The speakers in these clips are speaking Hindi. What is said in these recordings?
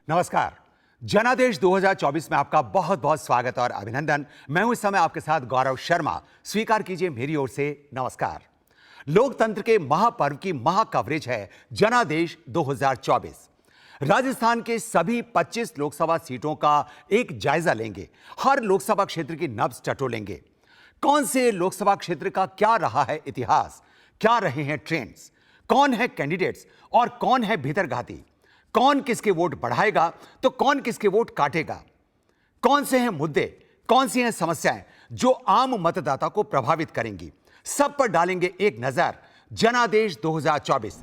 नमस्कार। जनादेश 2024 में आपका बहुत बहुत स्वागत और अभिनंदन। मैं हूं इस समय आपके साथ गौरव शर्मा। स्वीकार कीजिए मेरी ओर से नमस्कार। लोकतंत्र के महापर्व की महा कवरेज है जनादेश 2024। राजस्थान के सभी 25 लोकसभा सीटों का एक जायजा लेंगे। हर लोकसभा क्षेत्र की नब्ज टटोलेंगे। कौन से लोकसभा क्षेत्र का क्या रहा है इतिहास, क्या रहे हैं ट्रेंड्स, कौन है कैंडिडेट्स और कौन है भीतरघाती, कौन किसके वोट बढ़ाएगा तो कौन किसके वोट काटेगा, कौन से हैं मुद्दे, कौन सी हैं समस्याएं जो आम मतदाता को प्रभावित करेंगी, सब पर डालेंगे एक नजर। जनादेश 2024।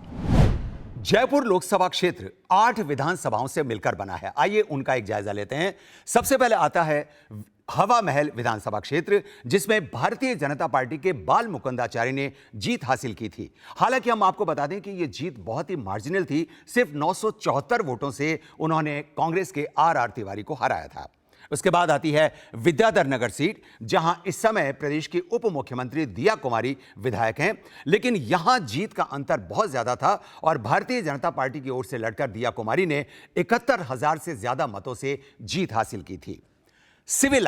जयपुर लोकसभा क्षेत्र 8 विधानसभाओं से मिलकर बना है। आइए उनका एक जायजा लेते हैं। सबसे पहले आता है हवा महल विधानसभा क्षेत्र, जिसमें भारतीय जनता पार्टी के बाल मुकुंदाचार्य ने जीत हासिल की थी। हालांकि हम आपको बता दें कि यह जीत बहुत ही मार्जिनल थी। सिर्फ 974 वोटों से उन्होंने कांग्रेस के आर तिवारी को हराया था। उसके बाद आती है विद्याधर नगर सीट, जहां इस समय प्रदेश की उप मुख्यमंत्री दिया कुमारी विधायक हैं। लेकिन यहां जीत का अंतर बहुत ज्यादा था और भारतीय जनता पार्टी की ओर से लड़कर दिया कुमारी ने 71,000 से ज्यादा मतों से जीत हासिल की थी। सिविल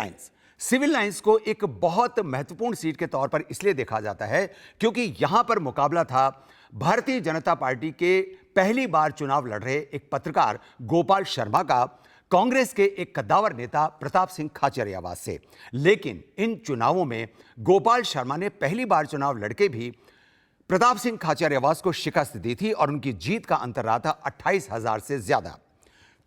लाइंस को एक बहुत महत्वपूर्ण सीट के तौर पर इसलिए देखा जाता है क्योंकि यहां पर मुकाबला था भारतीय जनता पार्टी के पहली बार चुनाव लड़ रहे एक पत्रकार गोपाल शर्मा का कांग्रेस के एक कद्दावर नेता प्रताप सिंह खाचरियावास से। लेकिन इन चुनावों में गोपाल शर्मा ने पहली बार चुनाव लड़के भी प्रताप सिंह खाचरियावास को शिकस्त दी थी और उनकी जीत का अंतर रहा था 28,000 से ज्यादा।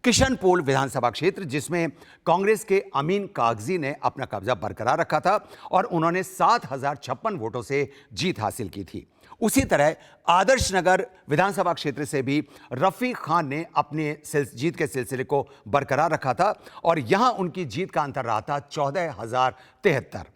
किशनपोल विधानसभा क्षेत्र, जिसमें कांग्रेस के अमीन कागजी ने अपना कब्जा बरकरार रखा था और उन्होंने 7,056 वोटों से जीत हासिल की थी। उसी तरह आदर्श नगर विधानसभा क्षेत्र से भी रफीक खान ने अपने जीत के सिलसिले को बरकरार रखा था और यहां उनकी जीत का अंतर रहा था 14,073।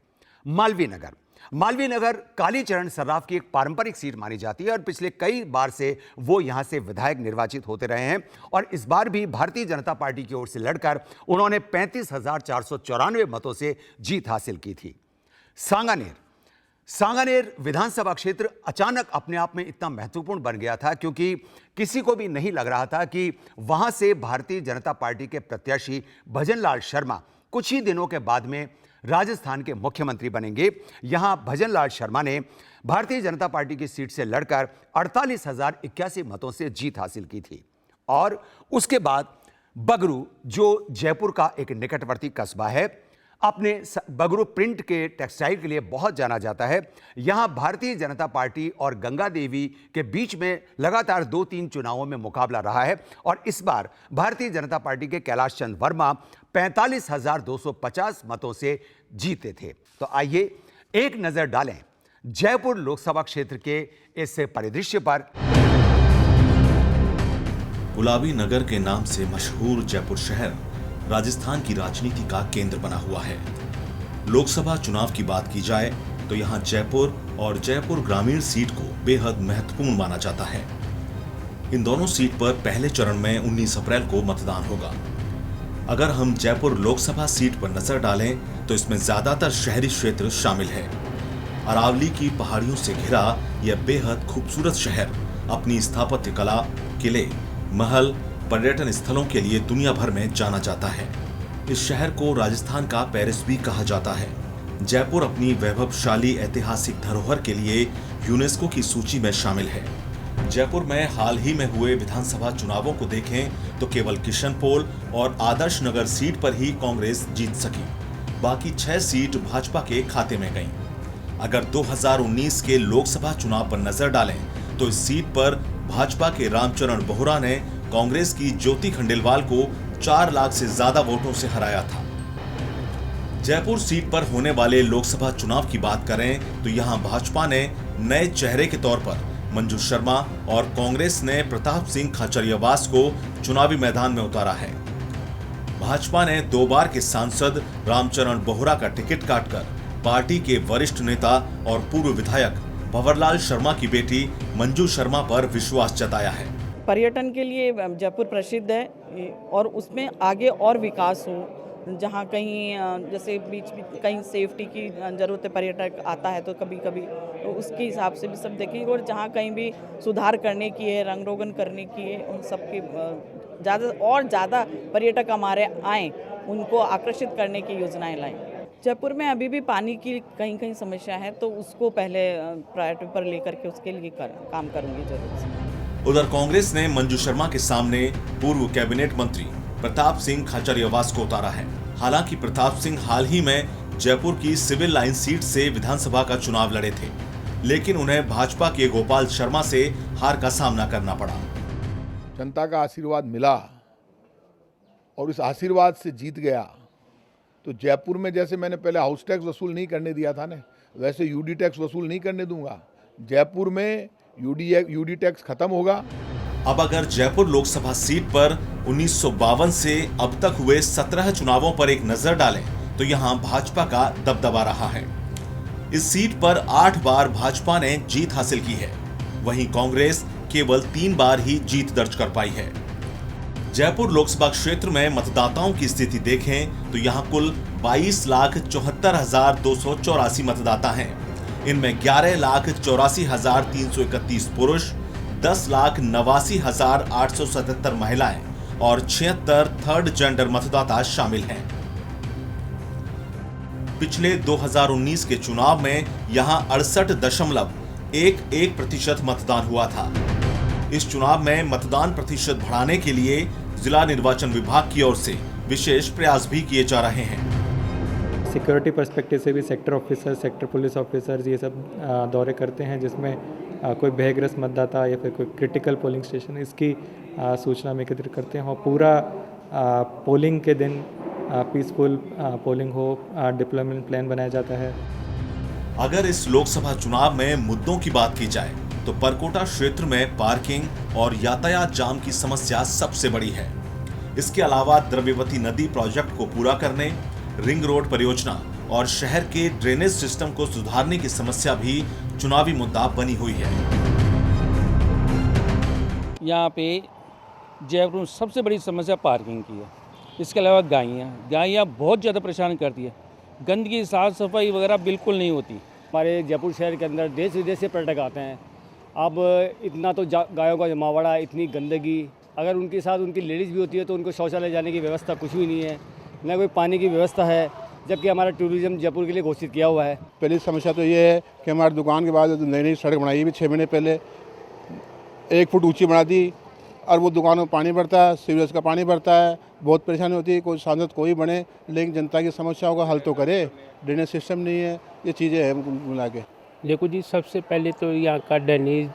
मालवीय नगर कालीचरण सर्राफ की एक पारंपरिक सीट मानी जाती है और पिछले कई बार से वो यहां से विधायक निर्वाचित होते रहे हैं और इस बार भी भारतीय जनता पार्टी की ओर से लड़कर उन्होंने 35,494 मतों से जीत हासिल की थी। सांगानेर विधानसभा क्षेत्र अचानक अपने आप में इतना महत्वपूर्ण बन गया था क्योंकि किसी को भी नहीं लग रहा था कि वहां से भारतीय जनता पार्टी के प्रत्याशी भजनलाल शर्मा कुछ ही दिनों के बाद में राजस्थान के मुख्यमंत्री बनेंगे। यहां भजनलाल शर्मा ने भारतीय जनता पार्टी की सीट से लड़कर 48,081 मतों से जीत हासिल की थी। और उसके बाद बगरू, जो जयपुर का एक निकटवर्ती कस्बा है, अपने बगरू प्रिंट के टेक्सटाइल के लिए बहुत जाना जाता है। यहां भारतीय जनता पार्टी और गंगा देवी के बीच में लगातार 2-3 चुनावों में मुकाबला रहा है और इस बार भारतीय जनता पार्टी के कैलाश चंद वर्मा 45,250 मतों से जीते थे। तो आइए एक नजर डालें जयपुर लोकसभा क्षेत्र के इस परिदृश्य पर। गुलाबी नगर के नाम से मशहूर जयपुर शहर राजस्थान की राजनीति का केंद्र बना हुआ है। लोकसभा चुनाव की बात की जाए तो यहां जयपुर और जयपुर ग्रामीण सीट को बेहद महत्वपूर्ण माना जाता है। इन दोनों सीट पर पहले चरण में 19 अप्रैल को मतदान होगा। अगर हम जयपुर लोकसभा सीट पर नजर डालें तो इसमें ज्यादातर शहरी क्षेत्र शामिल है। अरावली की पहाड़ियों से घिरा यह बेहद खूबसूरत शहर अपनी स्थापत्य कला, किले, महल, पर्यटन स्थलों के लिए दुनिया भर में जाना जाता है। इस शहर को राजस्थान का पेरिस भी कहा जाता है। जयपुर अपनी वैभवशाली ऐतिहासिक धरोहर के लिए यूनेस्को की सूची में शामिल है। जयपुर में हाल ही में हुए विधानसभा चुनावों को देखें तो केवल किशनपोल और आदर्श नगर सीट पर ही कांग्रेस जीत सकी। बाकी 6 सीट भाजपा के खाते में गईं। अगर 2019 के लोकसभा चुनाव पर नजर डालें तो इस सीट पर भाजपा के रामचरण बोहरा ने कांग्रेस की ज्योति खंडेलवाल को 4 लाख से ज्यादा वोटों से हराया था। जयपुर सीट पर होने वाले लोकसभा चुनाव की बात करें तो यहां भाजपा ने नए चेहरे के तौर पर मंजू शर्मा और कांग्रेस ने प्रताप सिंह खाचरियावास को चुनावी मैदान में उतारा है। भाजपा ने 2 बार के सांसद रामचरण बोहरा का टिकट काटकर पार्टी के वरिष्ठ नेता और पूर्व विधायक भंवरलाल शर्मा की बेटी मंजू शर्मा पर विश्वास जताया है। पर्यटन के लिए जयपुर प्रसिद्ध है और उसमें आगे और विकास हो। जहाँ कहीं जैसे बीच में कहीं सेफ्टी की ज़रूरत है, पर्यटक आता है तो कभी कभी तो उसके हिसाब से भी सब देखेंगे और जहाँ कहीं भी सुधार करने की है, रंग रोगन करने की है, उन सब की ज़्यादा पर्यटक हमारे आएँ, उनको आकर्षित करने की योजनाएं लाएं। जयपुर में अभी भी पानी की कहीं कहीं समस्या है, तो उसको पहले प्रायोरिटी पर लेकर के उसके लिए काम करूंगी जरूर से। उधर कांग्रेस ने मंजू शर्मा के सामने पूर्व कैबिनेट मंत्री प्रताप सिंह खाचरियावास को उतारा है। हालांकि प्रताप सिंह हाल ही में जयपुर की सिविल लाइन सीट से विधानसभा का चुनाव लड़े थे, लेकिन उन्हें भाजपा के गोपाल शर्मा से हार का सामना करना पड़ा। जनता का आशीर्वाद मिला और इस आशीर्वाद से जीत गया, तो जयपुर में जैसे मैंने पहले हाउस टैक्स वसूल नहीं करने दिया था ना, वैसे यूडी टैक्स वसूल नहीं करने दूंगा। जयपुर में यूडी टैक्स खत्म होगा। अब अगर जयपुर लोकसभा सीट पर 1952 से अब तक हुए 17 चुनावों पर एक नजर डालें तो यहां भाजपा का दबदबा रहा है। इस सीट पर 8 बार भाजपा ने जीत हासिल की है, वहीं कांग्रेस केवल 3 बार ही जीत दर्ज कर पाई है। जयपुर लोकसभा क्षेत्र में मतदाताओं की स्थिति देखें तो यहां कुल 22,74,284 मतदाता हैं। इनमें 11,84,331 पुरुष, 10,89,877 महिलाएं और 76 थर्ड जेंडर मतदाता शामिल हैं। पिछले 2019 के चुनाव में यहां 68.11% मतदान हुआ था। इस चुनाव में मतदान प्रतिशत बढ़ाने के लिए जिला निर्वाचन विभाग की ओर से विशेष प्रयास भी किए जा रहे हैं। सिक्योरिटी पर्सपेक्टिव से भी sector officer, sector police officers ये सब दौरे करते हैं, जिसमें कोई भयग्रस्त मतदाता या फिर कोई क्रिटिकल पोलिंग स्टेशन, इसकी सूचना हम एकत्र करते हैं और पूरा पोलिंग के दिन पीसफुल पोलिंग हो, डिप्लॉयमेंट प्लान बनाया जाता है। अगर इस लोकसभा चुनाव में मुद्दों की बात की जाए तो परकोटा क्षेत्र में पार्किंग और यातायात जाम की समस्या सबसे बड़ी है। इसके अलावा द्रव्यवती नदी प्रोजेक्ट को पूरा करने, रिंग रोड परियोजना और शहर के ड्रेनेज सिस्टम को सुधारने की समस्या भी चुनावी मुद्दा बनी हुई है। यहाँ पे जयपुर में सबसे बड़ी समस्या पार्किंग की है। इसके अलावा गायें बहुत ज़्यादा परेशान करती है। गंदगी, साफ सफाई वगैरह बिल्कुल नहीं होती। हमारे जयपुर शहर के अंदर देश विदेश से पर्यटक आते हैं। अब इतना तो गायों का जमावड़ा, इतनी गंदगी, अगर उनके साथ उनकी लेडीज़ भी होती है तो उनको शौचालय जाने की व्यवस्था कुछ भी नहीं है, न कोई पानी की व्यवस्था है, जबकि हमारा टूरिज्म जयपुर के लिए घोषित किया हुआ है। पहली समस्या तो ये है कि हमारी दुकान के बाद नई नई सड़क बनाई भी 6 महीने पहले 1 फुट ऊंची बना दी और वो दुकान में पानी भरता है, सीवरेज का पानी भरता है, बहुत परेशानी होती है। कोई सांसद कोई बने लेकिन जनता की समस्याओं का हल तो करे, ड्रेनेज सिस्टम नहीं है, ये चीज़ें हैं मिला के। देखो जी, सबसे पहले तो यहाँ का ड्रेनेज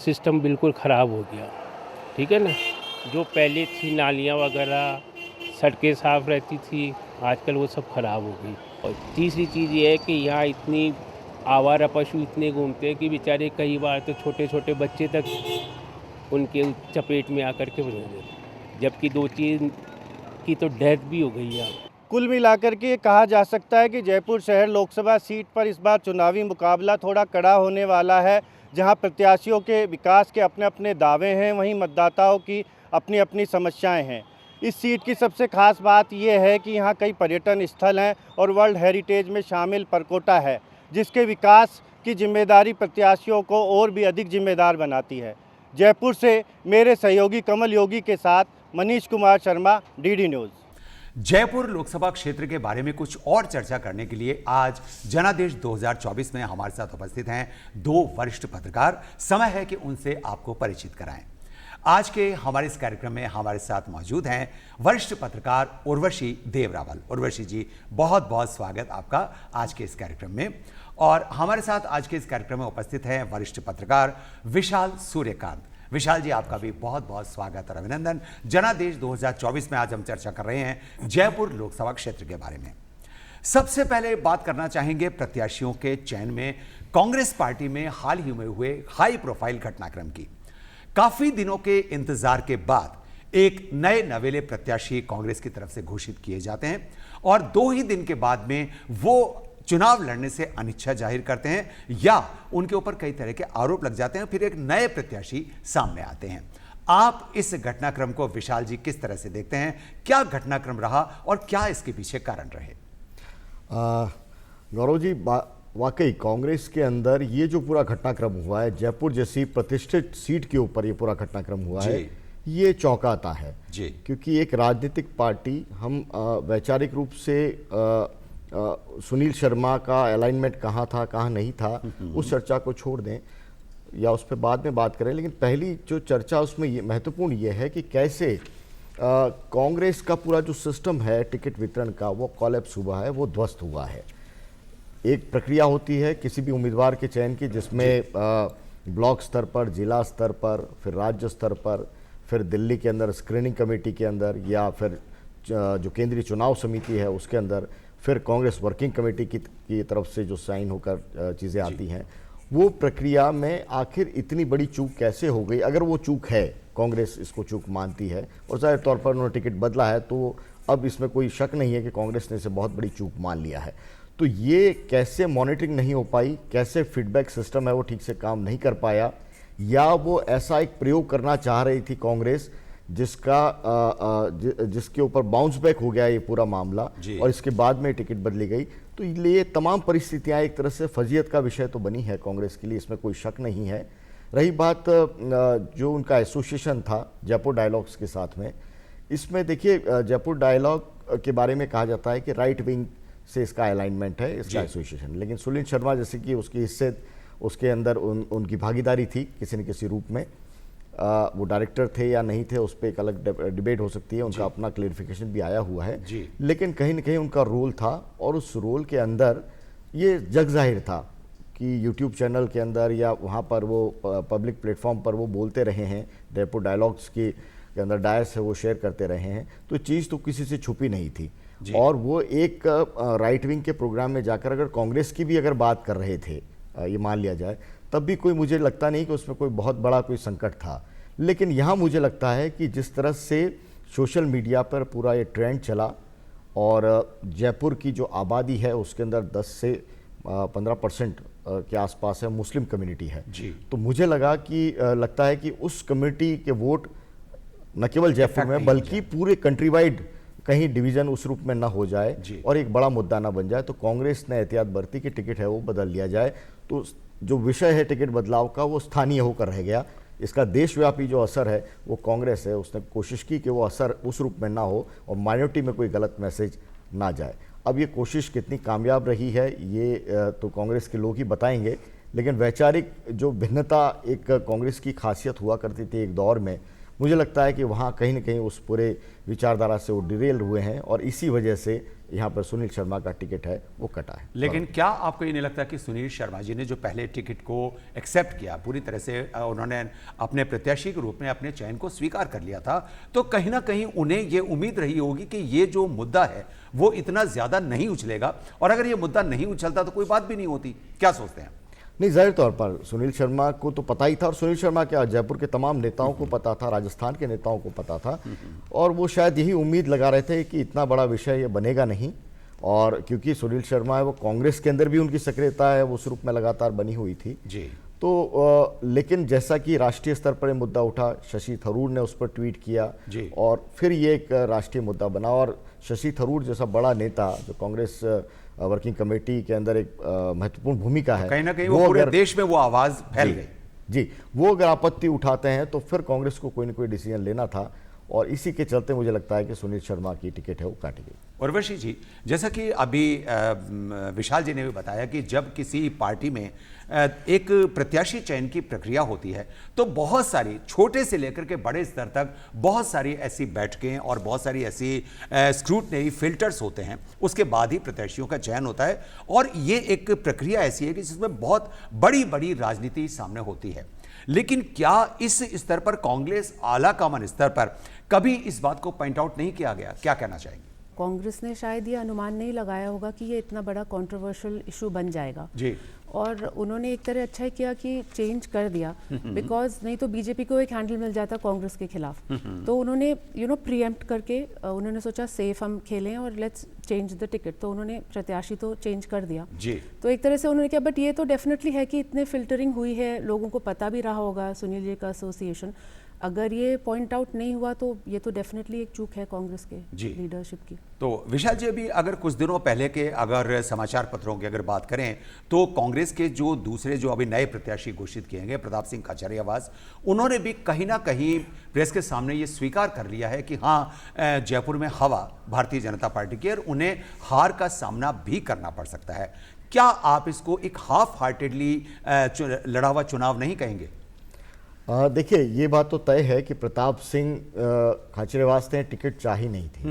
सिस्टम बिल्कुल ख़राब हो गया, ठीक है ना। जो पहले थी नालियाँ वगैरह, सड़कें साफ़ रहती थी, आजकल वो सब ख़राब हो गई। और तीसरी चीज़ ये है कि यहाँ इतनी आवारा पशु इतने घूमते हैं कि बेचारे कई बार तो छोटे छोटे बच्चे तक उनके चपेट में आकर के बने देते, जबकि 2-3 की तो डेथ भी हो गई है। कुल मिलाकर के कहा जा सकता है कि जयपुर शहर लोकसभा सीट पर इस बार चुनावी मुकाबला थोड़ा कड़ा होने वाला है। जहां प्रत्याशियों के विकास के अपने अपने दावे हैं, वहीं मतदाताओं की अपनी अपनी समस्याएं हैं। इस सीट की सबसे खास बात यह है कि यहाँ कई पर्यटन स्थल हैं और वर्ल्ड हेरिटेज में शामिल परकोटा है, जिसके विकास की जिम्मेदारी प्रत्याशियों को और भी अधिक जिम्मेदार बनाती है। जयपुर से मेरे सहयोगी कमल योगी के साथ मनीष कुमार शर्मा, डीडी न्यूज़। जयपुर लोकसभा क्षेत्र के बारे में कुछ और चर्चा करने के लिए आज जनादेश 2024 में हमारे साथ उपस्थित हैं 2 वरिष्ठ पत्रकार। समय है कि उनसे आपको परिचित कराएं। आज के हमारे इस कार्यक्रम में हमारे साथ मौजूद हैं वरिष्ठ पत्रकार उर्वशी देवरावल। उर्वशी जी, बहुत बहुत स्वागत आपका आज के इस कार्यक्रम में। और हमारे साथ आज के इस कार्यक्रम में उपस्थित हैं वरिष्ठ पत्रकार विशाल सूर्यकांत। विशाल जी, आपका भी बहुत बहुत स्वागत और अभिनंदन। जनादेश 2024 में आज हम चर्चा कर रहे हैं जयपुर लोकसभा क्षेत्र के बारे में। सबसे पहले बात करना चाहेंगे प्रत्याशियों के चयन में कांग्रेस पार्टी में हाल ही में हुए हाई प्रोफाइल घटनाक्रम की। काफी दिनों के इंतजार के बाद एक नए नवेले प्रत्याशी कांग्रेस की तरफ से घोषित किए जाते हैं और 2 ही दिन के बाद में वो चुनाव लड़ने से अनिच्छा जाहिर करते हैं या उनके ऊपर कई तरह के आरोप लग जाते हैं, फिर एक नए प्रत्याशी सामने आते हैं। आप इस घटनाक्रम को विशाल जी किस तरह से देखते हैं? क्या घटनाक्रम रहा और क्या इसके पीछे कारण रहे? गौरव जी, वाकई कांग्रेस के अंदर ये जो पूरा घटनाक्रम हुआ है, जयपुर जैसी प्रतिष्ठित सीट के ऊपर ये पूरा घटनाक्रम हुआ है, ये चौंकाता है जी। क्योंकि एक राजनीतिक पार्टी, हम वैचारिक रूप से सुनील शर्मा का अलाइनमेंट कहाँ था कहाँ नहीं था उस चर्चा को छोड़ दें या उस पर बाद में बात करें, लेकिन पहली जो चर्चा उसमें ये महत्वपूर्ण ये है कि कैसे कांग्रेस का पूरा जो सिस्टम है टिकट वितरण का वो कोलैप्स हुआ है, वो ध्वस्त हुआ है। एक प्रक्रिया होती है किसी भी उम्मीदवार के चयन की जिसमें ब्लॉक स्तर पर, जिला स्तर पर, फिर राज्य स्तर पर, फिर दिल्ली के अंदर स्क्रीनिंग कमेटी के अंदर, या फिर जो केंद्रीय चुनाव समिति है उसके अंदर, फिर कांग्रेस वर्किंग कमेटी की तरफ से जो साइन होकर चीज़ें आती हैं। वो प्रक्रिया में आखिर इतनी बड़ी चूक कैसे हो गई? अगर वो चूक है, कांग्रेस इसको चूक मानती है और जाहिर तौर पर उन्होंने टिकट बदला है, तो अब इसमें कोई शक नहीं है कि कांग्रेस ने इसे बहुत बड़ी चूक मान लिया है। तो ये कैसे मॉनिटरिंग नहीं हो पाई, कैसे फीडबैक सिस्टम है वो ठीक से काम नहीं कर पाया, या वो ऐसा एक प्रयोग करना चाह रही थी कांग्रेस जिसके ऊपर बाउंस बैक हो गया ये पूरा मामला और इसके बाद में टिकट बदली गई। तो ये तमाम परिस्थितियां एक तरह से फजीयत का विषय तो बनी है कांग्रेस के लिए, इसमें कोई शक नहीं है। रही बात जो उनका एसोसिएशन था जयपुर डायलॉग्स के साथ में, इसमें देखिए जयपुर डायलॉग के बारे में कहा जाता है कि राइट विंग से इसका अलाइनमेंट है, इसका एसोसिएशन, लेकिन सुनील शर्मा जैसे कि उसकी हिस्से उसके अंदर उनकी भागीदारी थी किसी न किसी रूप में, वो डायरेक्टर थे या नहीं थे उस पर एक अलग डिबेट हो सकती है, उनका अपना क्लेरिफिकेशन भी आया हुआ है, लेकिन कहीं ना कहीं उनका रोल था और उस रोल के अंदर ये जग जाहिर था कि यूट्यूब चैनल के अंदर या वहाँ पर वो पब्लिक प्लेटफॉर्म पर वो बोलते रहे हैं, जयपुर डायलॉग्स के अंदर डायस है वो शेयर करते रहे हैं, तो चीज़ तो किसी से छुपी नहीं थी। और वो एक राइट विंग के प्रोग्राम में जाकर अगर कांग्रेस की भी अगर बात कर रहे थे, ये मान लिया जाए, तब भी कोई, मुझे लगता नहीं कि उसमें कोई बहुत बड़ा कोई संकट था। लेकिन यहाँ मुझे लगता है कि जिस तरह से सोशल मीडिया पर पूरा ये ट्रेंड चला और जयपुर की जो आबादी है उसके अंदर 10 से 15% के आसपास है मुस्लिम कम्युनिटी है, तो मुझे लगता है कि उस कम्युनिटी के वोट न केवल जयपुर में बल्कि पूरे कंट्री वाइड कहीं डिवीजन उस रूप में ना हो जाए और एक बड़ा मुद्दा ना बन जाए। तो कांग्रेस ने एहतियात बरती कि टिकट है वो बदल लिया जाए। तो जो विषय है टिकट बदलाव का वो स्थानीय होकर रह गया, इसका देशव्यापी जो असर है वो कांग्रेस है, उसने कोशिश की कि वो असर उस रूप में ना हो और माइनॉरिटी में कोई गलत मैसेज ना जाए। अब ये कोशिश कितनी कामयाब रही है ये तो कांग्रेस के लोग ही बताएंगे, लेकिन वैचारिक जो भिन्नता एक कांग्रेस की खासियत हुआ करती थी एक दौर में, मुझे लगता है कि वहाँ कहीं ना कहीं उस पूरे विचारधारा से वो डिरेल हुए हैं और इसी वजह से यहाँ पर सुनील शर्मा का टिकट है वो कटा है। लेकिन क्या आपको ये नहीं लगता कि सुनील शर्मा जी ने जो पहले टिकट को एक्सेप्ट किया, पूरी तरह से उन्होंने अपने प्रत्याशी के रूप में अपने चयन को स्वीकार कर लिया था, तो कहीं ना कहीं उन्हें ये उम्मीद रही होगी कि ये जो मुद्दा है वो इतना ज्यादा नहीं उछलेगा, और अगर ये मुद्दा नहीं उछलता तो कोई बात भी नहीं होती। क्या सोचते हैं? नहीं, जाहिर तौर पर सुनील शर्मा को तो पता ही था, और सुनील शर्मा क्या जयपुर के तमाम नेताओं को पता था, राजस्थान के नेताओं को पता था, और वो शायद यही उम्मीद लगा रहे थे कि इतना बड़ा विषय ये बनेगा नहीं। और क्योंकि सुनील शर्मा है वो कांग्रेस के अंदर भी उनकी सक्रियता है वो उस रूप में लगातार बनी हुई थी जी। तो लेकिन जैसा कि राष्ट्रीय स्तर पर ये मुद्दा उठा, शशि थरूर ने उस पर ट्वीट किया और फिर ये एक राष्ट्रीय मुद्दा बना, और शशि थरूर जैसा बड़ा नेता जो कांग्रेस वर्किंग कमेटी के अंदर एक महत्वपूर्ण भूमिका है, कहीं ना कहीं वो पूरे देश में वो आवाज फैल गई जी, वो अगर आपत्ति उठाते हैं तो फिर कांग्रेस को कोई ना कोई डिसीजन लेना था, और इसी के चलते मुझे लगता है कि सुनील शर्मा की टिकट है वो काटी गई। उर्वशी जी, जैसा कि अभी विशाल जी ने भी बताया कि जब किसी पार्टी में एक प्रत्याशी चयन की प्रक्रिया होती है तो बहुत सारी, छोटे से लेकर के बड़े स्तर तक बहुत सारी ऐसी बैठकें और बहुत सारी ऐसी स्क्रूटनी फिल्टर्स होते हैं, उसके बाद ही प्रत्याशियों का चयन होता है। और ये एक प्रक्रिया ऐसी है कि जिसमें बहुत बड़ी बड़ी राजनीति सामने होती है। लेकिन क्या इस स्तर पर कांग्रेस आला कमान स्तर पर कभी इस बात को पॉइंट आउट नहीं किया गया? क्या कहना चाहेंगे? कांग्रेस ने शायद ये अनुमान नहीं लगाया होगा कि ये इतना बड़ा कंट्रोवर्शियल इशू बन जाएगा जी, और उन्होंने एक तरह अच्छा किया कि चेंज कर दिया, बिकॉज नहीं तो बीजेपी को एक हैंडल मिल जाता कांग्रेस के खिलाफ। तो उन्होंने प्रीएम्प्ट करके उन्होंने सोचा सेफ हम खेलें और लेट्स चेंज द टिकट, तो उन्होंने प्रत्याशी तो चेंज कर दिया जी। तो एक तरह से उन्होंने किया, बट ये तो डेफिनेटली है कि इतने फिल्टरिंग हुई है, लोगों को पता भी रहा होगा सुनील जी का एसोसिएशन। अगर ये पॉइंट आउट नहीं हुआ तो ये तो डेफिनेटली एक चूक है कांग्रेस के जी। लीडरशिप की। तो विशाल जी, अभी अगर कुछ दिनों पहले के अगर समाचार पत्रों की अगर बात करें तो कांग्रेस के जो दूसरे जो अभी नए प्रत्याशी घोषित किए गए प्रताप सिंह खाचरियावास, उन्होंने भी कहीं ना कहीं प्रेस के सामने ये स्वीकार कर लिया है कि हाँ, जयपुर में हवा भारतीय जनता पार्टी की और उन्हें हार का सामना भी करना पड़ सकता है। क्या आप इसको एक हाफ हार्टेडली लड़ा हुआ चुनाव नहीं कहेंगे? देखिए, ये बात तो तय है कि प्रताप सिंह खाचरियावास ने टिकट चाही नहीं थी।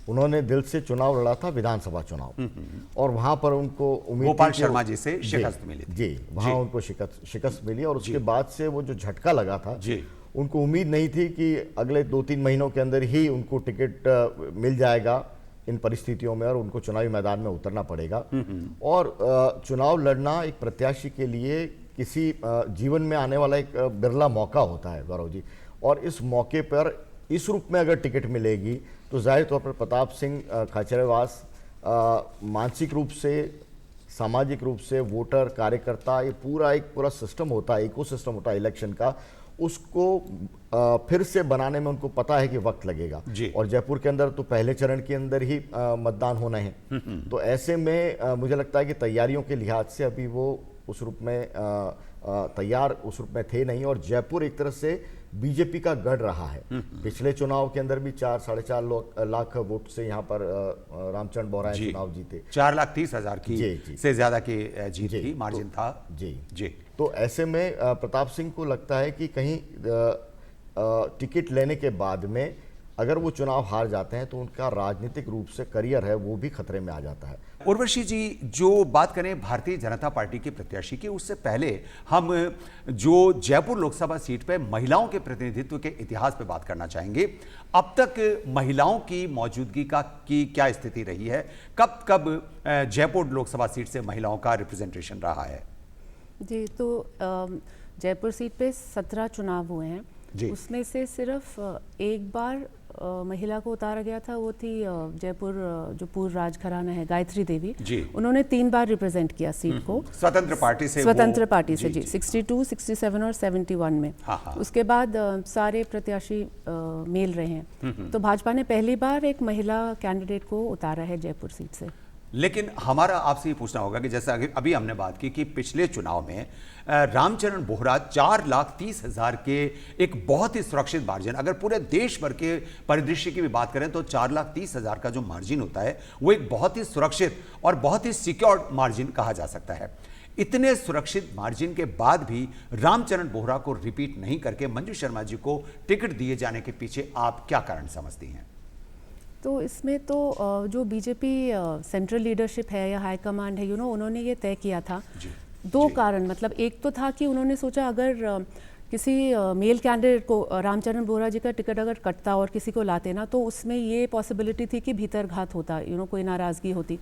उन्होंने दिल से चुनाव लड़ा था, विधानसभा चुनाव, और वहां पर उनको उम्मीद गोपाल थी कि शर्मा जी से शिकस्त मिली थी। जी, वहां उनको शिकस्त मिली और उसके बाद से वो जो झटका लगा था, जी, उनको उम्मीद नहीं थी कि अगले 2-3 महीनों के अंदर ही उनको टिकट मिल जाएगा इन परिस्थितियों में और उनको चुनावी मैदान में उतरना पड़ेगा। और चुनाव लड़ना एक प्रत्याशी के लिए किसी जीवन में आने वाला एक बिरला मौका होता है गौरव जी, और इस मौके पर इस रूप में अगर टिकट मिलेगी तो जाहिर तौर पर प्रताप सिंह खाचरियावास मानसिक रूप से, सामाजिक रूप से, वोटर, कार्यकर्ता, ये पूरा सिस्टम होता है, इकोसिस्टम होता है इलेक्शन का, उसको फिर से बनाने में उनको पता है कि वक्त लगेगा। और जयपुर के अंदर तो पहले चरण के अंदर ही मतदान होना है। तो ऐसे में मुझे लगता है कि तैयारियों के लिहाज से अभी वो उस रूप में तैयार उस रूप में थे नहीं, और जयपुर एक तरह से बीजेपी का गढ़ रहा है। पिछले चुनाव के अंदर भी 4-4.5 लाख वोट से यहाँ पर रामचरण बोहरा चुनाव जीते। 4,30,000 की से ज्यादा की जीत की मार्जिन था। जी। तो ऐसे में प्रताप सिंह को लगता है कि कहीं टिकट लेने के बाद में अगर वो चुनाव हार जाते हैं तो उनका राजनीतिक रूप से करियर है वो भी खतरे में आ जाता है। उर्वशी जी, जो बात करें भारतीय जनता पार्टी के प्रत्याशी की, उससे पहले हम जो जयपुर लोकसभा सीट पर महिलाओं के प्रतिनिधित्व के इतिहास पे बात करना चाहेंगे। अब तक महिलाओं की मौजूदगी की क्या स्थिति रही है? कब जयपुर लोकसभा सीट से महिलाओं का रिप्रेजेंटेशन रहा है? जी, तो जयपुर सीट पे 17 चुनाव हुए हैं, उसमें से सिर्फ एक बार महिला को उतारा गया था, वो थी जयपुर जो पूर्व राजघराना है गायत्री देवी, उन्होंने 3 बार रिप्रेजेंट किया सीट को स्वतंत्र पार्टी से। 62, 67 और 71 में। उसके बाद सारे प्रत्याशी मेल रहे हैं। तो भाजपा ने पहली बार एक महिला कैंडिडेट को उतारा है जयपुर सीट से। लेकिन हमारा आपसे ये पूछना होगा कि जैसा अभी हमने बात की कि पिछले चुनाव में रामचरण बोहरा 4,30,000 के एक बहुत ही सुरक्षित मार्जिन, अगर पूरे देश भर के परिदृश्य की भी बात करें तो 4,30,000 का जो मार्जिन होता है वो एक बहुत ही सुरक्षित और बहुत ही सिक्योर्ड मार्जिन कहा जा सकता है। इतने सुरक्षित मार्जिन के बाद भी रामचरण बोहरा को रिपीट नहीं करके मंजू शर्मा जी को टिकट दिए जाने के पीछे आप क्या कारण समझती हैं? तो इसमें तो जो बीजेपी सेंट्रल लीडरशिप है या हाई कमांड है, उन्होंने ये तय किया था। 2 कारण, मतलब एक तो था कि उन्होंने सोचा अगर किसी मेल कैंडिडेट को रामचरण बोहरा जी का टिकट अगर कटता और किसी को लाते ना, तो उसमें ये पॉसिबिलिटी थी कि भीतरघात होता, कोई नाराजगी होती।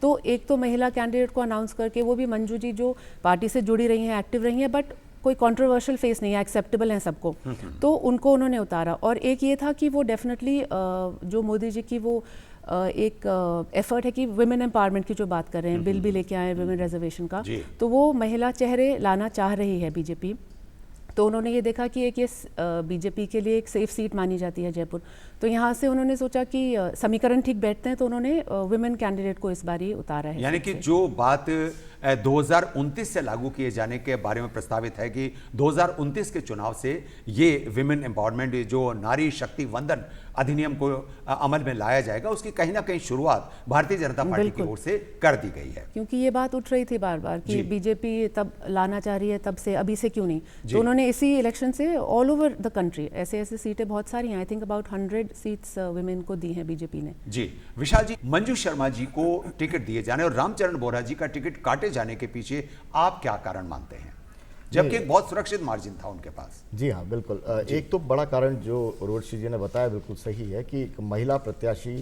तो एक तो महिला कैंडिडेट को अनाउंस करके, वो भी मंजू जी जो पार्टी से जुड़ी रही हैं, एक्टिव रही हैं, बट कोई कंट्रोवर्शियल फेस नहीं है, एक्सेप्टेबल है सबको, तो उनको उन्होंने उतारा। और एक ये था कि वो डेफिनेटली जो मोदी जी की वो एक एफर्ट है कि वुमेन एम्पावरमेंट की जो बात कर रहे हैं, बिल भी लेके आए वुमेन रिजर्वेशन का, तो वो महिला चेहरे लाना चाह रही है बीजेपी। तो उन्होंने ये देखा कि एक ये बीजेपी के लिए एक सेफ सीट मानी जाती है जयपुर, तो यहाँ से उन्होंने सोचा कि समीकरण ठीक बैठते हैं, तो उन्होंने वुमेन कैंडिडेट को इस बार ही उतारा है। यानी कि जो बात 2029 से लागू किए जाने के बारे में प्रस्तावित है कि 2029 के चुनाव से ये विमेन एम्पावरमेंट, जो नारी शक्ति वंदन अधिनियम को अमल में लाया जाएगा, उसकी कहीं ना कहीं शुरुआत भारतीय जनता पार्टी की ओर से कर दी गई है। क्योंकि ये बात उठ रही थी बार बार कि बीजेपी तब लाना चाह रही है, तब से अभी से क्यों नहीं, तो उन्होंने इसी इलेक्शन से ऑल ओवर द कंट्री ऐसे सीटें बहुत सारी हैं, I think about 100 seats women को दी हैं बीजेपी ने। जी विशाल जी, मंजू शर्मा जी को टिकट दिए जाने और रामचरण बोहरा जी का टिकट काटे जाने के पीछे आप क्या कारण मानते हैं, जबकि एक बहुत सुरक्षित मार्जिन था उनके पास? जी हाँ, बिल्कुल। एक तो बड़ा कारण जो उर्वशी जी ने बताया बिल्कुल सही है कि एक महिला प्रत्याशी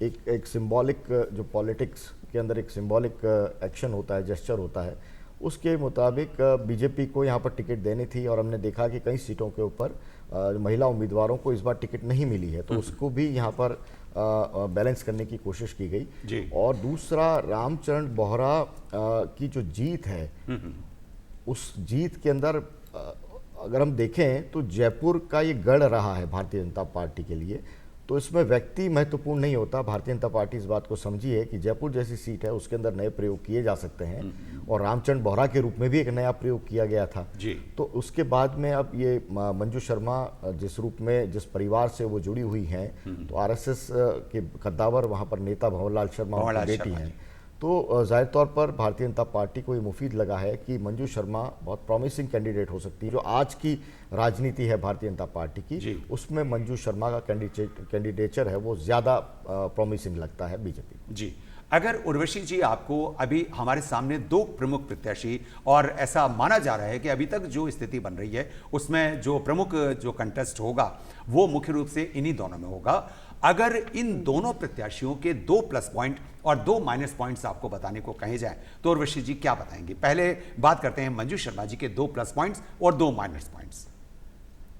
एक सिंबॉलिक, जो पॉलिटिक्स के अंदर एक सिंबॉलिक एक्शन होता है, जेस्चर होता है, उसके मुताबिक बीजेपी को यहाँ पर टिकट देनी थी। और हमने देखा कि कई सीटों के ऊपर महिला उम्मीदवारों को इस बार टिकट नहीं मिली है, तो उसको भी यहाँ पर बैलेंस करने की कोशिश की गई। और दूसरा, रामचरण बोहरा की जो जीत है, उस जीत के अंदर अगर हम देखें तो जयपुर का ये गढ़ रहा है भारतीय जनता पार्टी के लिए, तो इसमें व्यक्ति महत्वपूर्ण नहीं होता। भारतीय जनता पार्टी इस बात को समझी है कि जयपुर जैसी सीट है, उसके अंदर नए प्रयोग किए जा सकते हैं, और रामचंद्र बोहरा के रूप में भी एक नया प्रयोग किया गया था जी। तो उसके बाद में अब ये मंजू शर्मा जिस रूप में, जिस परिवार से वो जुड़ी हुई हैं, तो आरएसएस के कद्दावर वहाँ पर नेता भंवरलाल शर्मा उनकी बेटी हैं, तो जाहिर तौर पर भारतीय जनता पार्टी को ये मुफीद लगा है कि मंजू शर्मा बहुत प्रॉमिसिंग कैंडिडेट हो सकती है। जो आज की राजनीति है भारतीय जनता पार्टी की, उसमें मंजू शर्मा का कैंडिडेचर है वो ज़्यादा प्रॉमिसिंग लगता है बीजेपी जी। अगर उर्वशी जी, आपको अभी हमारे सामने दो प्रमुख प्रत्याशी, और ऐसा माना जा रहा है कि अभी तक जो स्थिति बन रही है उसमें जो प्रमुख जो कंटेस्ट होगा वो मुख्य रूप से इन्हीं दोनों में होगा। अगर इन दोनों प्रत्याशियों के 2 प्लस पॉइंट और 2 माइनस पॉइंट्स आपको बताने को कहे जाए तो उर्वशी जी क्या बताएंगे? पहले बात करते हैं मंजू शर्मा जी के 2 प्लस पॉइंट्स और 2 माइनस पॉइंट्स।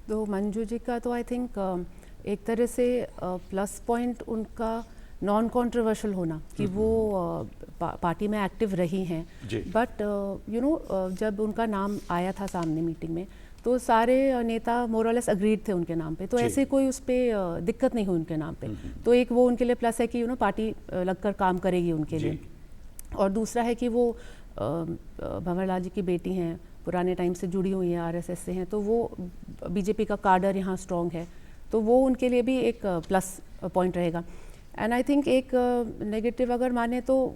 तो मंजू जी का तो आई थिंक एक तरह से प्लस पॉइंट उनका नॉन कंट्रोवर्शियल होना कि वो पार्टी में एक्टिव रही हैं, बट यू नो जब उनका नाम आया था सामने मीटिंग में तो सारे नेता मोरलेस अग्रीड थे उनके नाम पे, तो ऐसे कोई उस पर दिक्कत नहीं हुई उनके नाम पे। तो एक वो उनके लिए प्लस है कि यू नो पार्टी लगकर काम करेगी उनके लिए। और दूसरा है कि वो भंवरलाल जी की बेटी हैं, पुराने टाइम से जुड़ी हुई हैं, आरएसएस से हैं, तो वो बीजेपी का कार्डर यहाँ स्ट्रॉन्ग है, तो वो उनके लिए भी एक प्लस पॉइंट रहेगा। एंड आई थिंक एक नेगेटिव अगर माने तो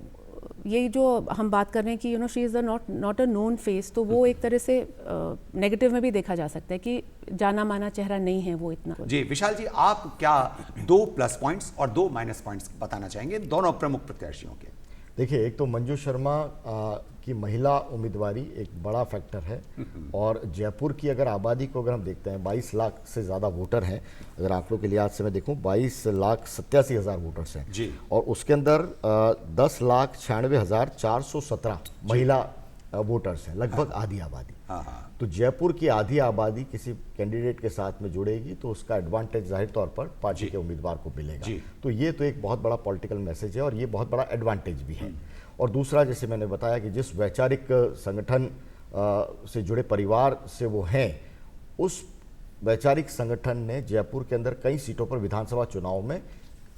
यही जो हम बात कर रहे हैं कि you know she is not a known face, तो वो एक तरह से नेगेटिव में भी देखा जा सकता है कि जाना माना चेहरा नहीं है वो इतना। जी विशाल जी, आप क्या 2 प्लस पॉइंट्स और 2 माइनस पॉइंट्स बताना चाहेंगे दोनों प्रमुख प्रत्याशियों के? देखिए, एक तो मंजू शर्मा की महिला उम्मीदवारी एक बड़ा फैक्टर है, और जयपुर की अगर आबादी को अगर हम देखते हैं 22 लाख से ज़्यादा वोटर हैं। अगर आंकड़ों के लिहाज से मैं देखूं 22,87,000 वोटर्स हैं जी। और उसके अंदर 10,96,417 महिला वोटर्स हैं, लगभग आधी आबादी। तो जयपुर की आधी आबादी किसी कैंडिडेट के साथ में जुड़ेगी तो उसका एडवांटेज जाहिर तौर पर पार्टी के उम्मीदवार को मिलेगा। तो ये तो एक बहुत बड़ा पॉलिटिकल मैसेज है और ये बहुत बड़ा एडवांटेज भी है। और दूसरा, जैसे मैंने बताया कि जिस वैचारिक संगठन से जुड़े परिवार से वो हैं, उस वैचारिक संगठन ने जयपुर के अंदर कई सीटों पर विधानसभा चुनाव में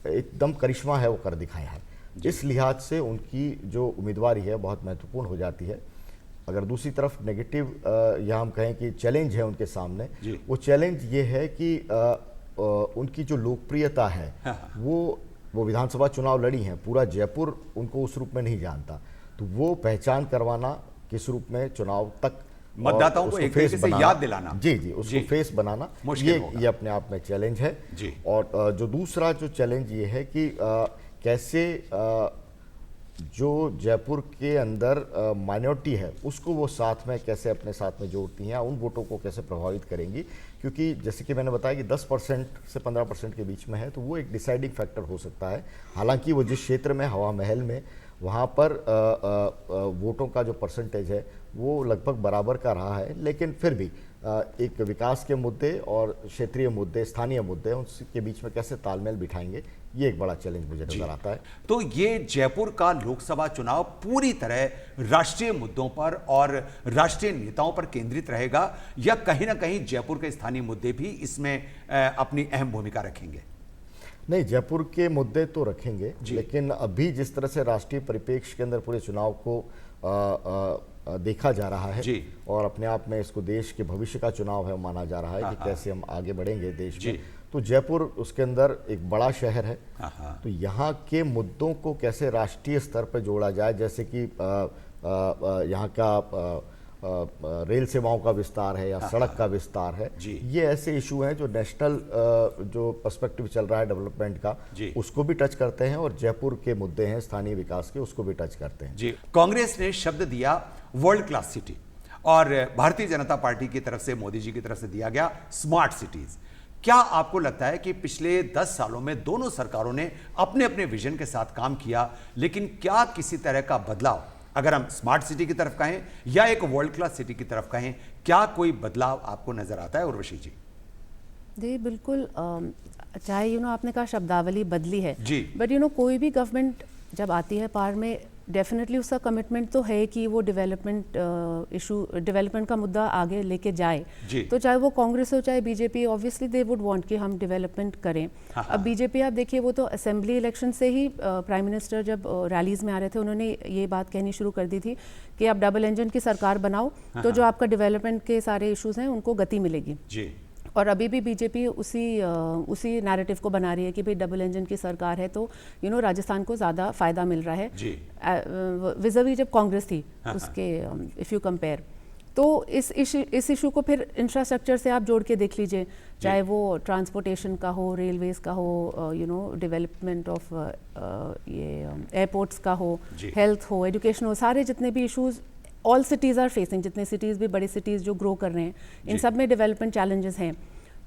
एकदम करिश्मा है वो कर दिखाया है। इस लिहाज से उनकी जो उम्मीदवारी है बहुत महत्वपूर्ण हो जाती है। अगर दूसरी तरफ नेगेटिव या हम कहें कि चैलेंज है उनके सामने, वो चैलेंज ये है कि उनकी जो लोकप्रियता है वो विधानसभा चुनाव लड़ी हैं, पूरा जयपुर उनको उस रूप में नहीं जानता, तो वो पहचान करवाना किस रूप में चुनाव तक मतदाताओं को एक तरीके से याद दिलाना, जी उसको फेस बनाना, ये अपने आप में चैलेंज है। और जो दूसरा जो चैलेंज ये है कि कैसे जो जयपुर के अंदर माइनॉरिटी है उसको वो साथ में कैसे अपने साथ में जोड़ती हैं, उन वोटों को कैसे प्रभावित करेंगी, क्योंकि जैसे कि मैंने बताया कि 10% से 15% के बीच में है, तो वो एक डिसाइडिंग फैक्टर हो सकता है। हालांकि वो जिस क्षेत्र में हवा महल में वहाँ पर वोटों का जो परसेंटेज है वो लगभग बराबर का रहा है, लेकिन फिर भी एक विकास के मुद्दे और क्षेत्रीय मुद्दे, स्थानीय मुद्दे, उनके बीच में कैसे तालमेल बिठाएंगे, ये एक बड़ा चैलेंज मुझे नजर आता है। तो ये जयपुर का लोकसभा चुनाव पूरी तरह राष्ट्रीय मुद्दों पर और राष्ट्रीय नेताओं पर केंद्रित रहेगा, या कहीं ना कहीं जयपुर के स्थानीय मुद्दे भी इसमें अपनी अहम भूमिका रखेंगे? नहीं, जयपुर के मुद्दे तो रखेंगे, लेकिन अभी जिस तरह से राष्ट्रीय परिप्रेक्ष्य के अंदर पूरे चुनाव को देखा जा रहा है और अपने आप में इसको देश के भविष्य का चुनाव है माना जा रहा है कि कैसे हम आगे बढ़ेंगे देश में, तो जयपुर उसके अंदर एक बड़ा शहर है, तो यहाँ के मुद्दों को कैसे राष्ट्रीय स्तर पर जोड़ा जाए, जैसे कि यहाँ का रेल सेवाओं का विस्तार है या सड़क का विस्तार है, ये ऐसे इशू हैं जो नेशनल जो पर्सपेक्टिव चल रहा है डेवलपमेंट का, उसको भी टच करते हैं, और जयपुर के मुद्दे हैं स्थानीय विकास के, उसको भी टच करते हैं। कांग्रेस ने शब्द दिया वर्ल्ड क्लास सिटी, और भारतीय जनता पार्टी की तरफ से, मोदी जी की तरफ से दिया गया स्मार्ट सिटीज। क्या आपको लगता है कि पिछले 10 सालों में दोनों सरकारों ने अपने अपने विजन के साथ काम किया, लेकिन क्या किसी तरह का बदलाव, अगर हम स्मार्ट सिटी की तरफ कहें या एक वर्ल्ड क्लास सिटी की तरफ कहें, क्या कोई बदलाव आपको नजर आता है उर्वशी जी? जी बिल्कुल, चाहे आपने कहा शब्दावली बदली है, बट कोई भी गवर्नमेंट जब आती है पावर में, डेफिनेटली उसका कमिटमेंट तो है कि वो डेवलपमेंट का मुद्दा आगे लेके जाए। तो चाहे वो कांग्रेस हो चाहे BJP, obviously they would want कि हम डेवलपमेंट करें। अब बीजेपी आप देखिए, वो तो असेंबली इलेक्शन से ही प्राइम मिनिस्टर जब रैलीज में आ रहे थे उन्होंने ये बात कहनी शुरू कर दी थी कि आप डबल इंजन की सरकार बनाओ तो जो आपका डेवलपमेंट के सारे इश्यूज हैं उनको गति मिलेगी। और अभी भी बीजेपी उसी नैरेटिव को बना रही है कि भाई डबल इंजन की सरकार है तो राजस्थान को ज़्यादा फायदा मिल रहा है विज़ावी जब कांग्रेस थी उसके, इफ़ यू कंपेयर। तो इस इशू को फिर इंफ्रास्ट्रक्चर से आप जोड़ के देख लीजिए, चाहे वो ट्रांसपोर्टेशन का हो, रेलवेज का हो, डेवलपमेंट ऑफ ये एयरपोर्ट्स का हो, हेल्थ हो, एजुकेशन हो, सारे जितने भी issues all cities are facing, जितने सिटीज़ भी बड़ी सिटीज़ जो ग्रो कर रहे हैं इन सब में डेवलपमेंट चैलेंजेस हैं।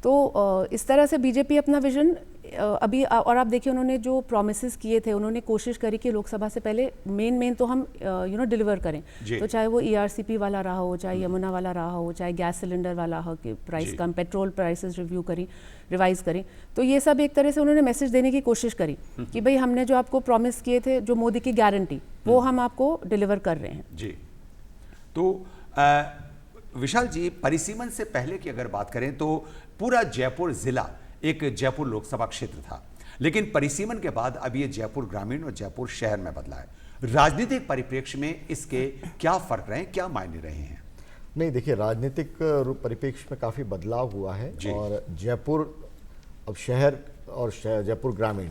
तो इस तरह से बीजेपी अपना विजन अभी, और आप देखिए उन्होंने जो प्रॉमिसेस किए थे, उन्होंने कोशिश करी कि लोकसभा से पहले मेन तो हम डिलीवर करें। तो चाहे वो ERCP वाला रहा हो, चाहे यमुना वाला रहा हो, चाहे गैस सिलेंडर वाला हो कि प्राइस कम, पेट्रोल प्राइसेस रिवाइज करी। तो ये सब एक तरह से उन्होंने मैसेज देने की कोशिश करी कि भाई हमने जो आपको प्रॉमिस किए थे, जो मोदी की गारंटी, वो हम आपको डिलीवर कर रहे हैं। तो विशाल जी, परिसीमन से पहले की अगर बात करें तो पूरा जयपुर जिला एक जयपुर लोकसभा क्षेत्र था, लेकिन परिसीमन के बाद अब ये जयपुर ग्रामीण और जयपुर शहर में बदला है। राजनीतिक परिप्रेक्ष्य में इसके क्या फर्क रहे, क्या मायने रहे हैं? नहीं, देखिए, राजनीतिक परिप्रेक्ष्य में काफ़ी बदलाव हुआ है और जयपुर अब शहर और जयपुर ग्रामीण,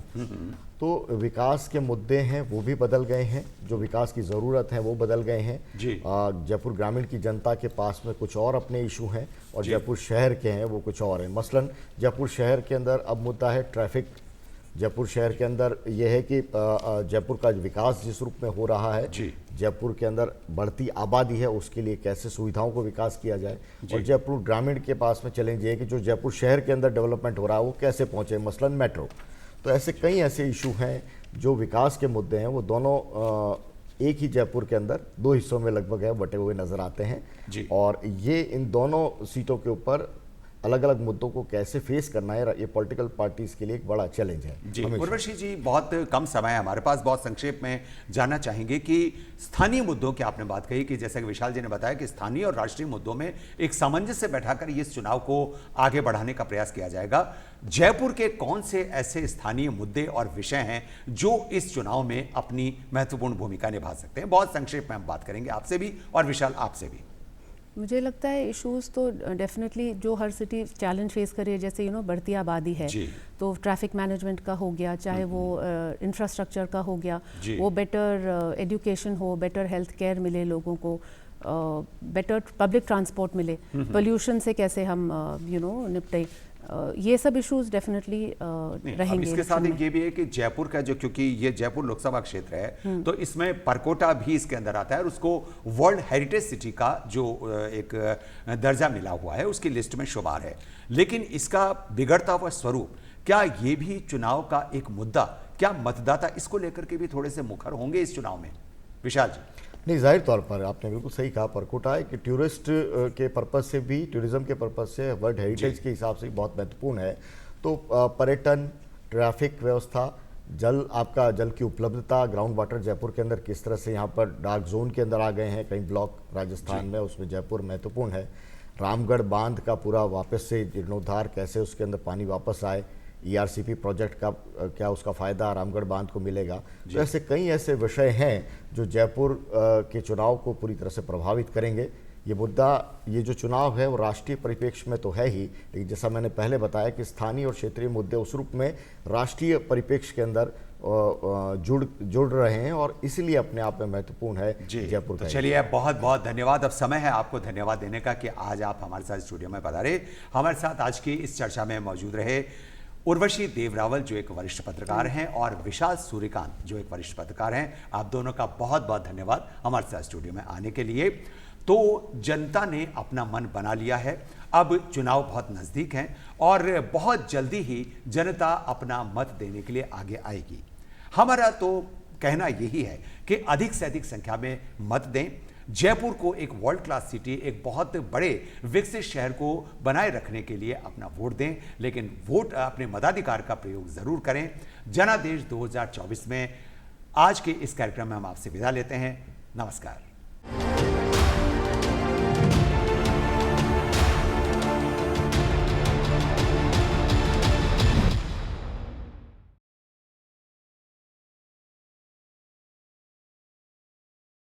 तो विकास के मुद्दे हैं वो भी बदल गए हैं, जो विकास की ज़रूरत है वो बदल गए हैं। जयपुर ग्रामीण की जनता के पास में कुछ और अपने इशू हैं और जयपुर शहर के हैं वो कुछ और हैं। मसलन जयपुर शहर के अंदर अब मुद्दा है ट्रैफिक। जयपुर शहर के अंदर यह है कि जयपुर का विकास जिस रूप में हो रहा है, जयपुर के अंदर बढ़ती आबादी है, उसके लिए कैसे सुविधाओं को विकास किया जाए, और जयपुर ग्रामीण के पास में चैलेंज ये है कि जो जयपुर शहर के अंदर डेवलपमेंट हो रहा है वो कैसे पहुँचे, मसलन मेट्रो। तो ऐसे कई ऐसे इशू हैं जो विकास के मुद्दे हैं, वो दोनों एक ही जयपुर के अंदर दो हिस्सों में लगभग है बटे हुए नजर आते हैं। और ये इन दोनों सीटों के ऊपर अलग अलग मुद्दों को कैसे फेस करना है, ये पॉलिटिकल पार्टीज के लिए एक बड़ा चैलेंज है। जी उर्वशी जी, बहुत कम समय है हमारे पास, बहुत संक्षेप में जानना चाहेंगे कि स्थानीय मुद्दों की आपने बात कही कि जैसा कि विशाल जी ने बताया कि स्थानीय और राष्ट्रीय मुद्दों में एक सामंजस्य बैठाकर इस चुनाव को आगे बढ़ाने का प्रयास किया जाएगा। जयपुर के कौन से ऐसे स्थानीय मुद्दे और विषय हैं जो इस चुनाव में अपनी महत्वपूर्ण भूमिका निभा सकते हैं? बहुत संक्षेप में हम बात करेंगे आपसे भी और विशाल आपसे भी। मुझे लगता है इश्यूज तो डेफिनेटली जो हर सिटी चैलेंज फेस कर रही है, जैसे बढ़ती आबादी है, तो ट्रैफिक मैनेजमेंट का हो गया, चाहे वो इंफ्रास्ट्रक्चर का हो गया, वो बेटर एजुकेशन हो, बेटर हेल्थ केयर मिले लोगों को, बेटर पब्लिक ट्रांसपोर्ट मिले, पोल्यूशन से कैसे हम निपटे, ये सब इश्यूज डेफिनेटली रहेंगे। इसके साथ एक ये भी है कि जयपुर का जो, क्योंकि ये जयपुर लोकसभा क्षेत्र है तो इसमें परकोटा भी इसके अंदर आता है और उसको वर्ल्ड हेरिटेज सिटी का जो एक दर्जा मिला हुआ है उसकी लिस्ट में शुमार है। लेकिन इसका बिगड़ता हुआ स्वरूप, क्या ये भी चुनाव का एक मुद्दा, क्या मतदाता इसको लेकर के भी थोड़े से मुखर होंगे इस चुनाव में? विशाल जी। नहीं, जाहिर तौर पर आपने बिल्कुल सही कहा, परकोटा है कि टूरिस्ट के पर्पज़ से भी, टूरिज्म के पर्पज़ से, वर्ल्ड हेरिटेज के हिसाब से बहुत महत्वपूर्ण है। तो पर्यटन, ट्रैफिक व्यवस्था, आपका जल की उपलब्धता, ग्राउंड वाटर जयपुर के अंदर किस तरह से यहाँ पर डार्क जोन के अंदर आ गए हैं कई ब्लॉक राजस्थान में, उसमें जयपुर महत्वपूर्ण है। रामगढ़ बांध का पूरा वापस से जीर्णोद्धार, कैसे उसके अंदर पानी वापस आए, ERCP प्रोजेक्ट का क्या उसका फ़ायदा रामगढ़ बांध को मिलेगा। तो ऐसे कई ऐसे विषय हैं जो जयपुर के चुनाव को पूरी तरह से प्रभावित करेंगे। ये मुद्दा, ये जो चुनाव है वो राष्ट्रीय परिप्रेक्ष्य में तो है ही, लेकिन जैसा मैंने पहले बताया कि स्थानीय और क्षेत्रीय मुद्दे उस रूप में राष्ट्रीय परिप्रेक्ष्य के अंदर जुड़ रहे हैं और इसलिए अपने आप में महत्वपूर्ण है जयपुर का। चलिए, बहुत बहुत धन्यवाद। अब समय है आपको धन्यवाद देने का कि आज आप हमारे साथ स्टूडियो में पधारे। हमारे साथ आज की इस चर्चा में मौजूद रहे उर्वशी देवरावल जो एक वरिष्ठ पत्रकार हैं और विशाल सूर्यकांत जो एक वरिष्ठ पत्रकार हैं। आप दोनों का बहुत बहुत धन्यवाद हमारे साथ स्टूडियो में आने के लिए। तो जनता ने अपना मन बना लिया है, अब चुनाव बहुत नज़दीक हैं और बहुत जल्दी ही जनता अपना मत देने के लिए आगे आएगी। हमारा तो कहना यही है कि अधिक से अधिक संख्या में मत दें, जयपुर को एक वर्ल्ड क्लास सिटी, एक बहुत बड़े विकसित शहर को बनाए रखने के लिए अपना वोट दें, लेकिन वोट अपने मताधिकार का प्रयोग जरूर करें। जनादेश 2024 में आज के इस कार्यक्रम में हम आपसे विदा लेते हैं। नमस्कार।